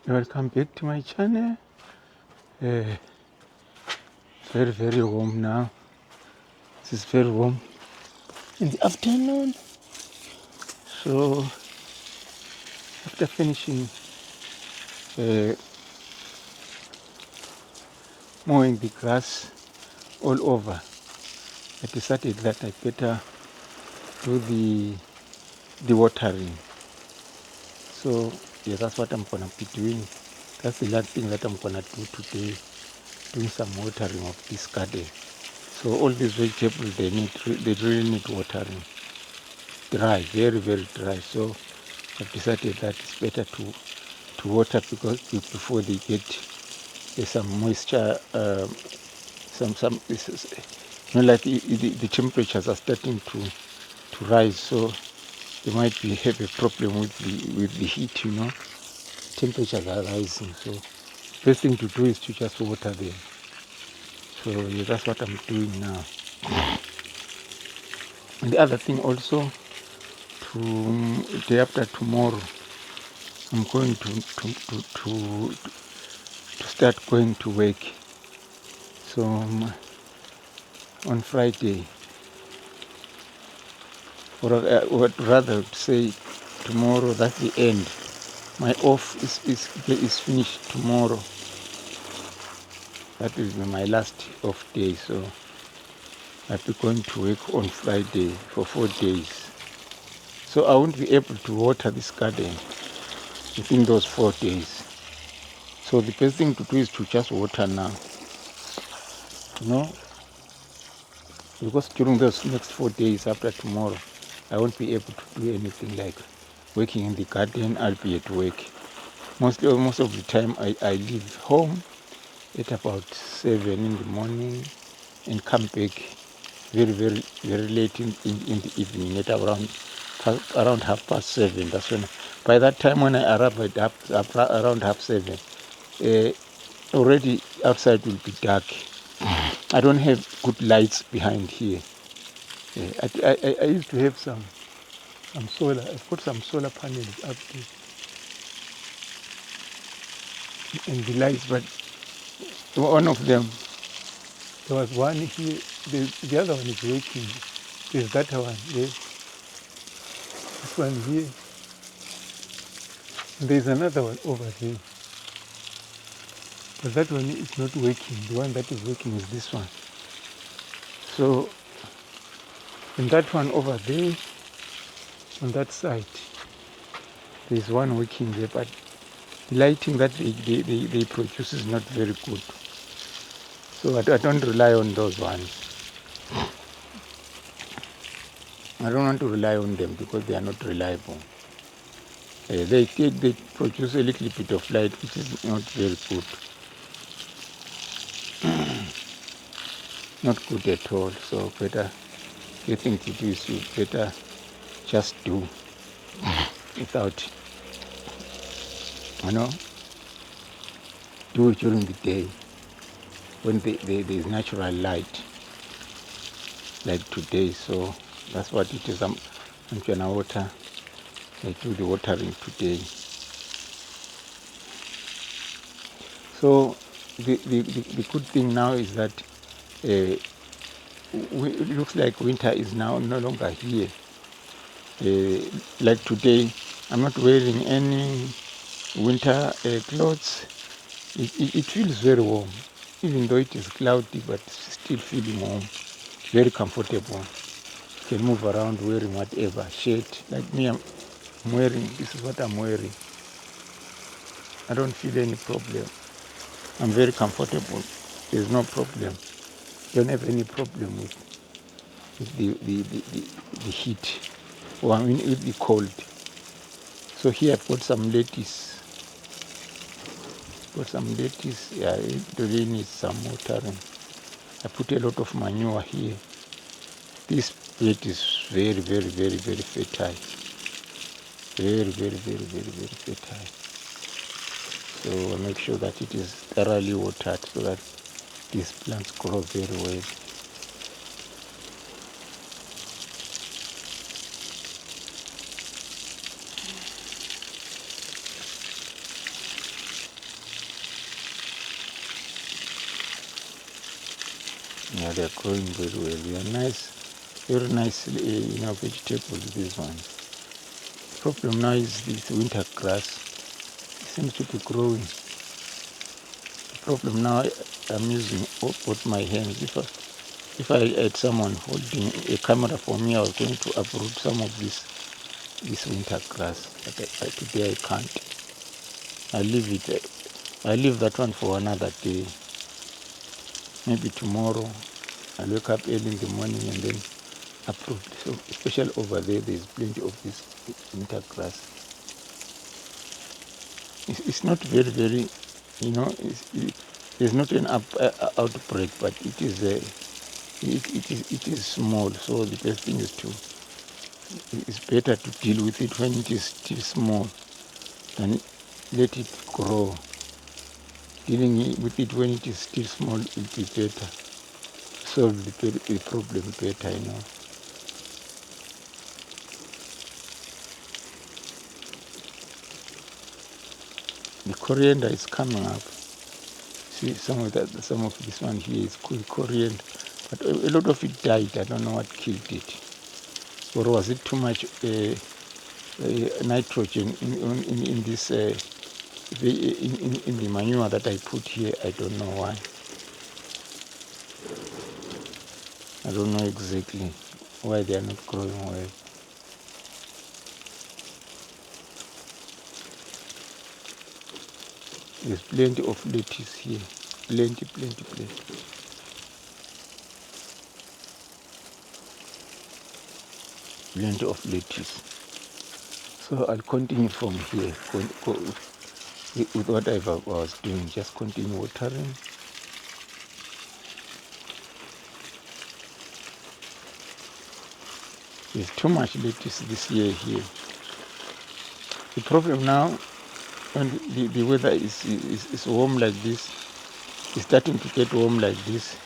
Welcome back to my channel. Very warm now. This is very warm in the afternoon. So after finishing mowing the grass all over, I decided that I better do the watering. So yeah, that's what I'm gonna be doing. That's the last thing that I'm gonna do today, doing some watering of this garden. So all these vegetables, they really need watering. Dry, very dry. So I've decided that it's better to water because before they get some moisture, like the temperatures are starting to rise, so they might have a problem with the heat. Temperatures are rising, so best thing to do is to just water them. So yeah, that's what I'm doing now. And the other thing also, day after tomorrow, I'm going to start going to work. So on Friday, or rather say tomorrow, that's the end. My off is finished tomorrow. That is my last off day. So I'll be going to work on Friday for 4 days. So I won't be able to water this garden within those 4 days. So the best thing to do is to just water now. Because during those next 4 days after tomorrow, I won't be able to do anything like working in the garden. I'll be at work. Most of the time I leave home at about 7 in the morning and come back very late in the evening at around 7:30. That's when, by that time when I arrive at around 7:30, already outside will be dark. I don't have good lights behind here. I used to have some solar. I've got some solar panels up there and the lights, but one of them, there was one here. The other one is working. There's that one. There's this one here. And there's another one over there. But that one is not working. The one that is working is this one. So, in that one over there, on that side, there's one working there, but the lighting that they produce is not very good. So I don't rely on those ones. I don't want to rely on them because they are not reliable. They produce a little bit of light, which is not very good. Not good at all. So better, the thing to do is you better just do without, do it during the day when there's natural light, like today. So that's what it is. I'm gonna water. I do the watering today. So the good thing now is that it looks like winter is now no longer here. Like today, I'm not wearing any winter clothes. It feels very warm, even though it is cloudy, but still feeling warm, very comfortable. You can move around wearing whatever shirt. Like me, I'm wearing, this is what I'm wearing. I don't feel any problem. I'm very comfortable. There's no problem. Don't have any problem with the heat, or I mean with the cold. So here I've got some lettuce. Yeah, it really needs some watering. I put a lot of manure here. This bed is very fertile. Very fertile. So I make sure that it is thoroughly watered so that these plants grow very well. Yeah, they're growing very well. They are nice, very nice, vegetables, these ones. Problem now is this winter grass. It seems to be growing. The problem now, I'm using both my hands. If I had someone holding a camera for me, I was going to uproot some of this winter grass. But today I can't. I leave it. I leave that one for another day. Maybe tomorrow. I'll wake up early in the morning and then uproot. So especially over there's plenty of this winter grass. It's not very, very, there's not an outbreak, but it is small. So the best thing is it's better to deal with it when it is still small than let it grow. Dealing with it when it is still small will be better. Solve the problem better. The coriander is coming up. See, some of this one here is called coriander, but a lot of it died. I don't know what killed it. Or was it too much nitrogen in this in the manure that I put here? I don't know why. I don't know exactly why they are not growing well. There's plenty of lettuce here. Plenty. Plenty of lettuce. So I'll continue from here with what I was doing. Just continue watering. There's too much lettuce this year here. The problem now, when the weather is warm like this, it's starting to get warm like this.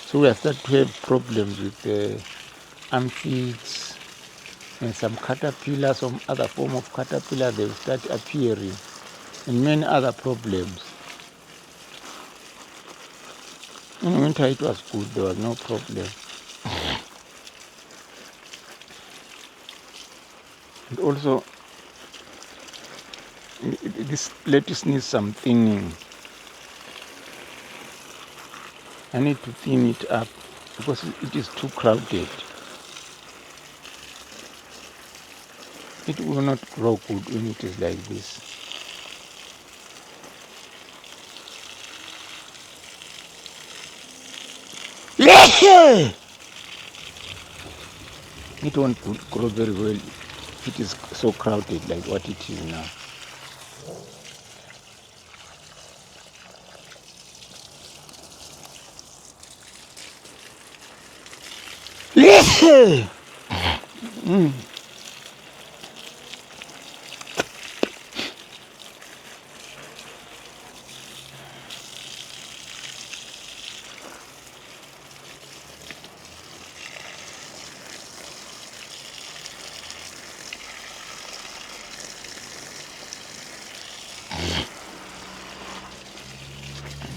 So we are starting to have problems with the aphids and some caterpillars, some other form of caterpillar. They will start appearing, and many other problems. In winter it was good, there was no problem. And also, this lettuce needs some thinning. I need to thin it up because it is too crowded. It will not grow good when it is like this. It won't grow very well if it is so crowded like what it is now.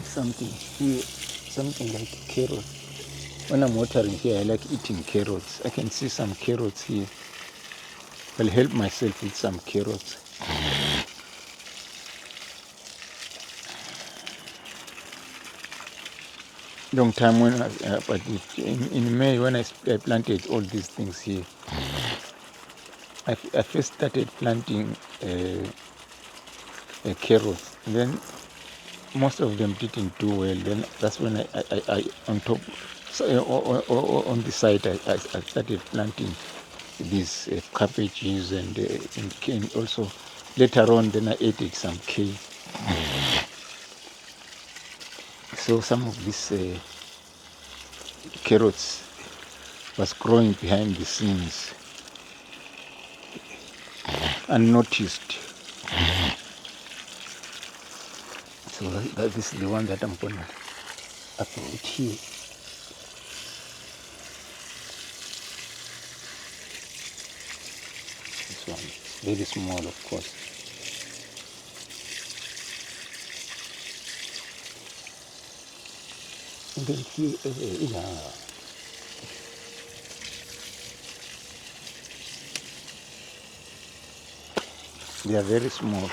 Something here, something like carrot. When I'm watering here, I like eating carrots. I can see some carrots here. I'll help myself with some carrots. Long time when but in May when I planted all these things here, I first started planting carrots. And then most of them didn't do well. Then that's when I on top, so on the side, I started planting these cabbages and also later on then I added some kale. So some of these carrots was growing behind the scenes unnoticed. So this is the one that I'm gonna uproot here. This one, very small, of course. They are very small.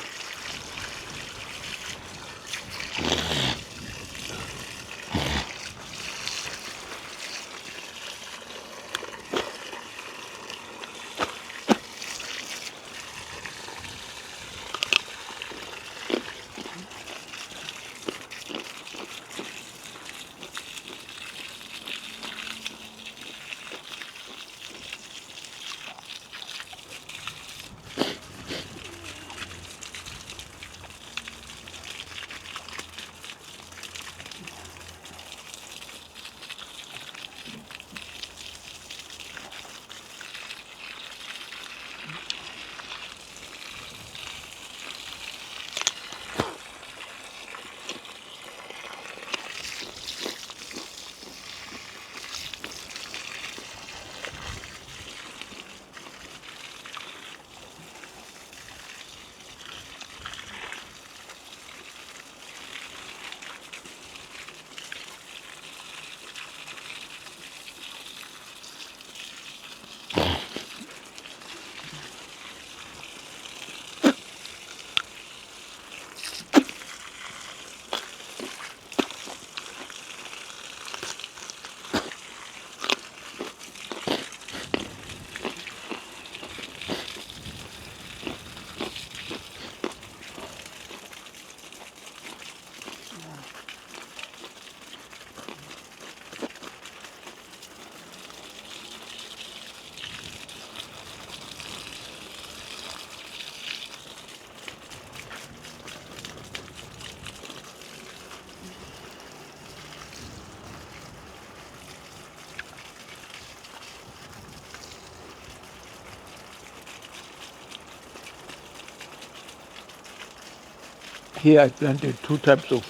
Here I planted two types of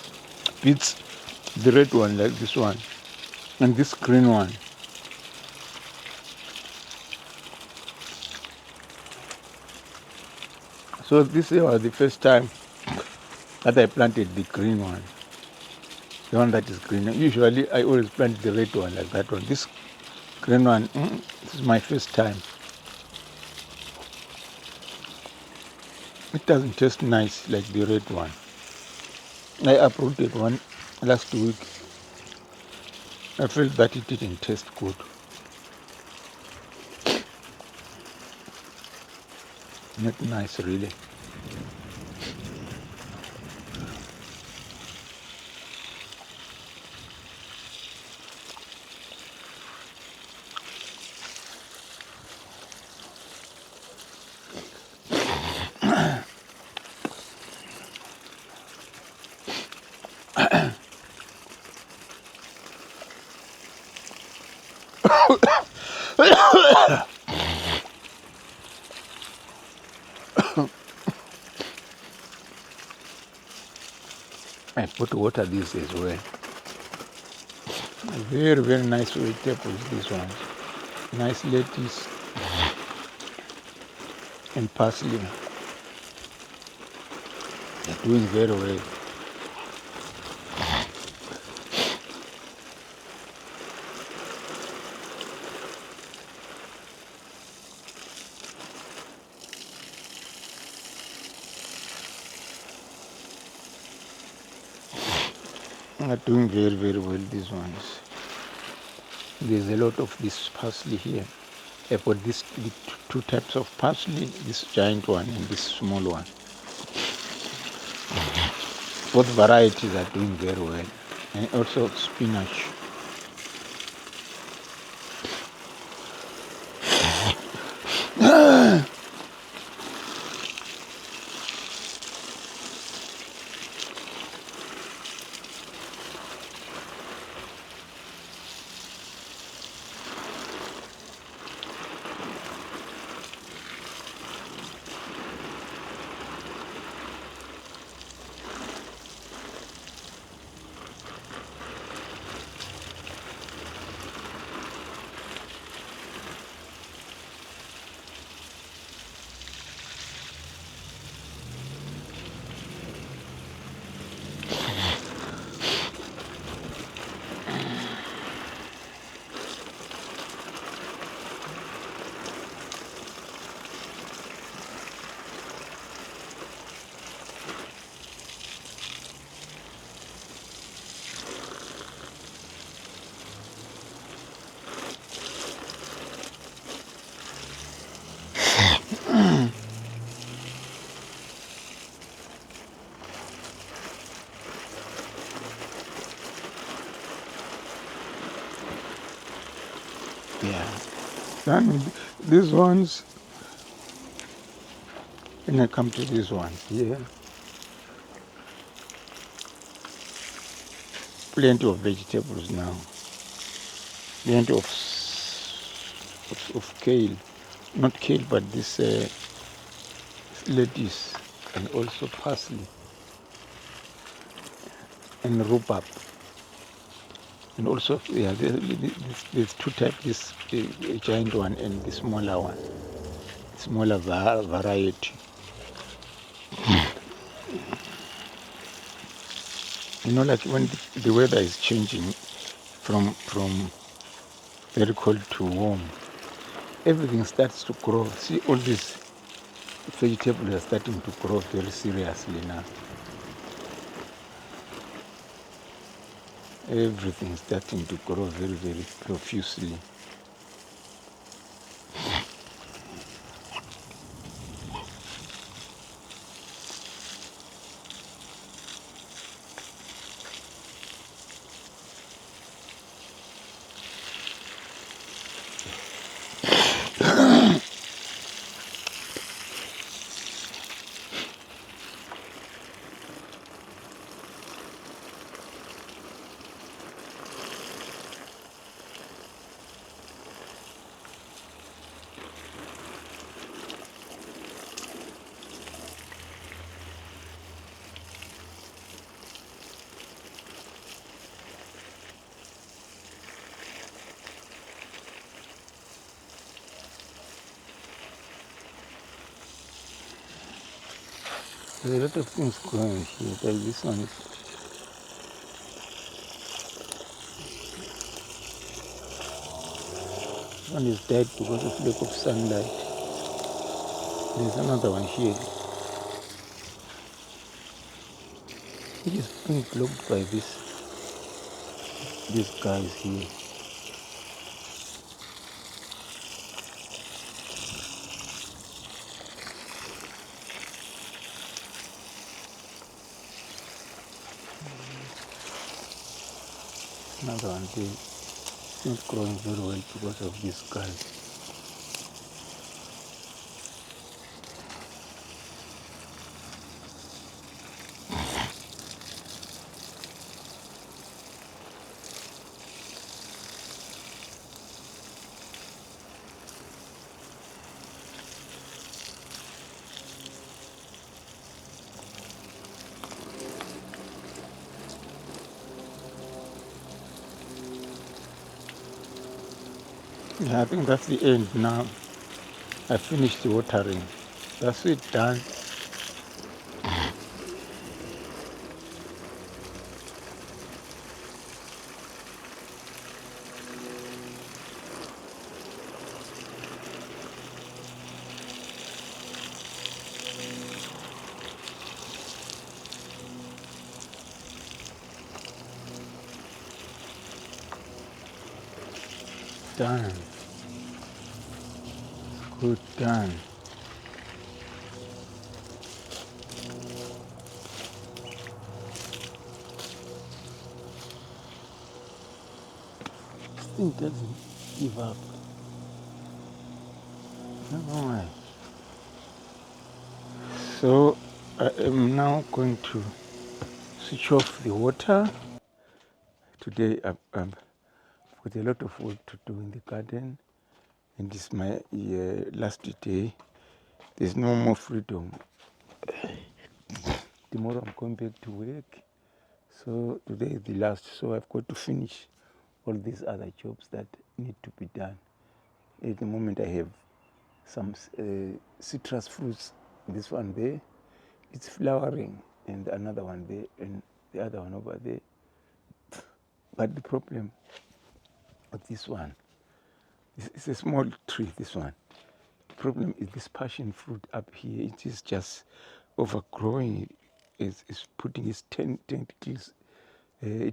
beets, the red one like this one and this green one. So this year was the first time that I planted the green one, the one that is green. Usually I always plant the red one like that one. This green one, this is my first time. It doesn't taste nice like the red one. I uprooted one last week. I felt that it didn't taste good. Not nice really. I put water this as well. Very, very nice vegetables, this one. Nice lettuce and parsley. They're doing very well. They're doing very, very well, these ones. There's a lot of this parsley here. I put this two types of parsley, this giant one and this small one. Both varieties are doing very well. And also spinach. Yeah. Then these ones, when I come to these ones here, plenty of vegetables now. Plenty of kale. Not kale, but this lettuce, and also parsley and rhubarb. And also, yeah, there's two types, this giant one and the smaller one, smaller variety. You know, like when the weather is changing from very cold to warm, everything starts to grow. See, all these vegetables are starting to grow very seriously now. Everything is starting to grow very, very profusely. There's a lot of things growing here. Like this one is dead because of lack of sunlight. There's another one here. It is being blocked by these guys here. Another one there. It's not growing very well because of these guys. Yeah, I think that's the end now. I finished the watering. That's it, done. Done. Good, done. This thing doesn't give up. I don't know why. So I am now going to switch off the water. Today I've got a lot of work to do in the garden, and this is my last day. There's no more freedom. Tomorrow I'm going back to work. So today is the last. So I've got to finish all these other jobs that need to be done. At the moment I have some citrus fruits. This one there, it's flowering, and another one there, and the other one over there. But the problem with this one, it's a small tree, this one. The problem is this passion fruit up here. It is just overgrowing. It's putting its tentacles,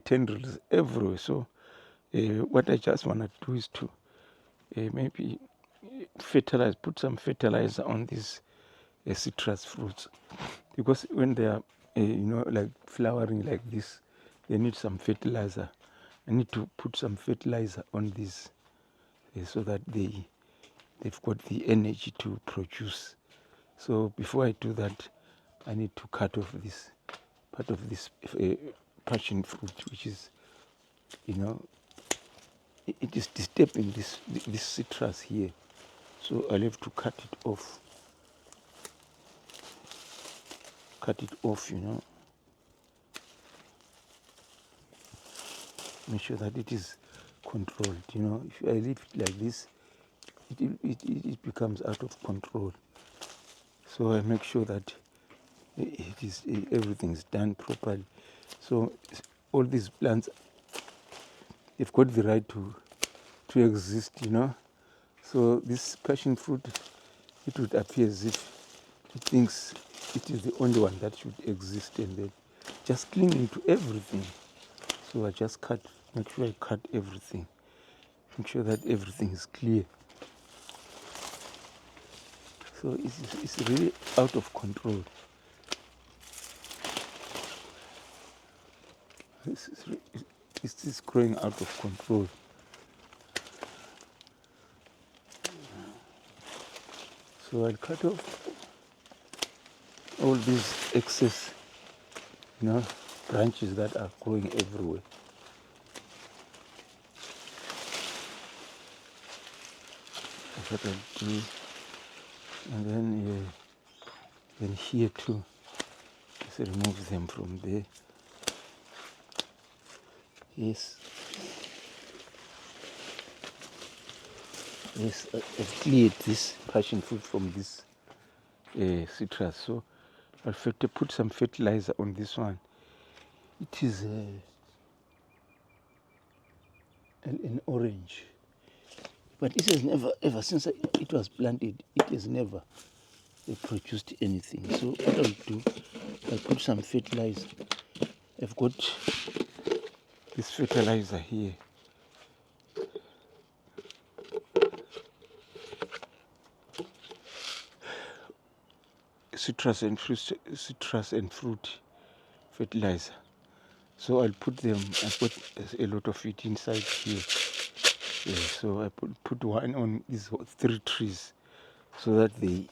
tendrils everywhere. So what I just want to do is to maybe fertilize, put some fertilizer on these citrus fruits, because when they are, like flowering like this, they need some fertilizer. I need to put some fertilizer on these so that they've got the energy to produce. So before I do that, I need to cut off this part of this passion fruit, which is, it is disturbing this citrus here. So I'll have to cut it off. Make sure that it is controlled. If I leave it like this, it becomes out of control. So I make sure that everything is done properly. So all these plants, they've got the right to exist. So this passion fruit, it would appear as if it thinks it is the only one that should exist, and then just clinging to everything. So I just make sure I cut everything, make sure that everything is clear. So it's really out of control. It's growing out of control. So I'll cut off all these excess, branches that are growing everywhere. That's what I'll do. And then here too, just remove them from there. Yes, I've cleared this passion fruit from this citrus. So I'll put some fertilizer on this one. It is an orange, but it has never, ever since it was planted, it has never produced anything. So what I'll do, I'll put some fertilizer. I've got this fertilizer here. Citrus and fruit fertilizer. So I'll put them. I put a lot of it inside here. Yeah, so I put one on these 3 trees, so that they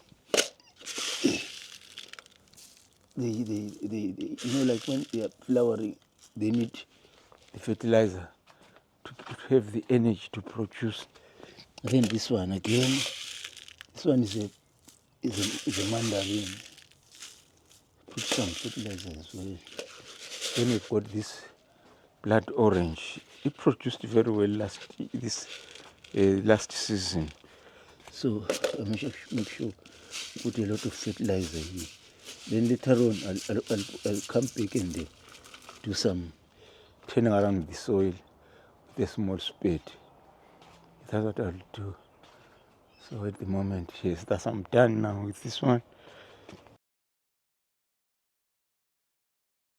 like when they are flowering, they need the fertilizer to have the energy to produce. Then this one again. This one is a mandarin. Put some fertilizer as well. Then we've got this blood orange. It produced very well last season. So I make sure put a lot of fertilizer here. Then later on, I'll come back and do some turning around the soil with a small spade. That's what I'll do. So at the moment, yes, I'm done now with this one.